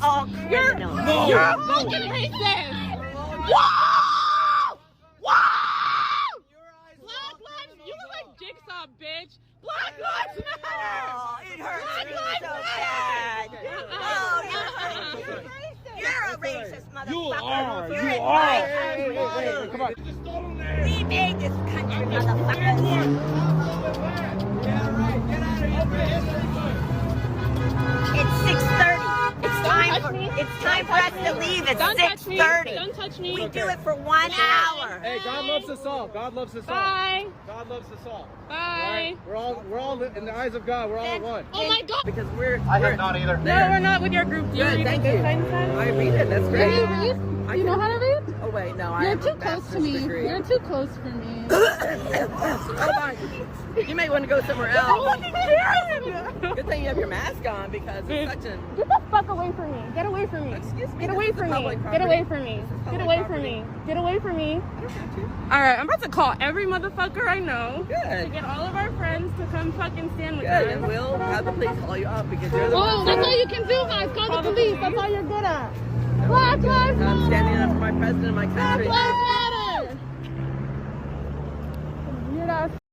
all criminals. No. You're a fucking racist. Whoa! Whoa! Black lives, you look like Jigsaw, bitch. Black lives matter. Oh, it hurts Black me lives so matter. bad. Oh, you're a racist motherfucker. You are. You're You a are. racist. Hey, come on. We made this country, motherfucker. It's 6:30. It's time for us to leave at 6:30. Don't touch me. We do it for 1 hour. Hey, God loves us all. God loves us all. Bye. God loves us all. Bye. We're all in the eyes of God. We're all one. Oh my God. Because we're I have not either. No, we're not with your group. Do you Good, read thank the you. sign sign? I read it. That's Do great. you read? Do you know how to read? Oh wait, no, I You're have too a close to master's me. degree. You're too close for me. Hold on. You may want to go somewhere else. Good thing you have your mask on because it's such an. Get the fuck away from me. Get away from me. Excuse me. Get this away is from me. public Get property. away from me. This is Get public away from property. me. Get away from me. I don't have to. Alright, I'm about to call every motherfucker I know to Good. get all of our friends to come fucking stand with Good. And us. we'll have the police call you up because you're the Oh, one. that's all you can do, guys. Call the police. That's all you're good at. Black lives I'm matter. standing up for my president and my country. Black lives matter.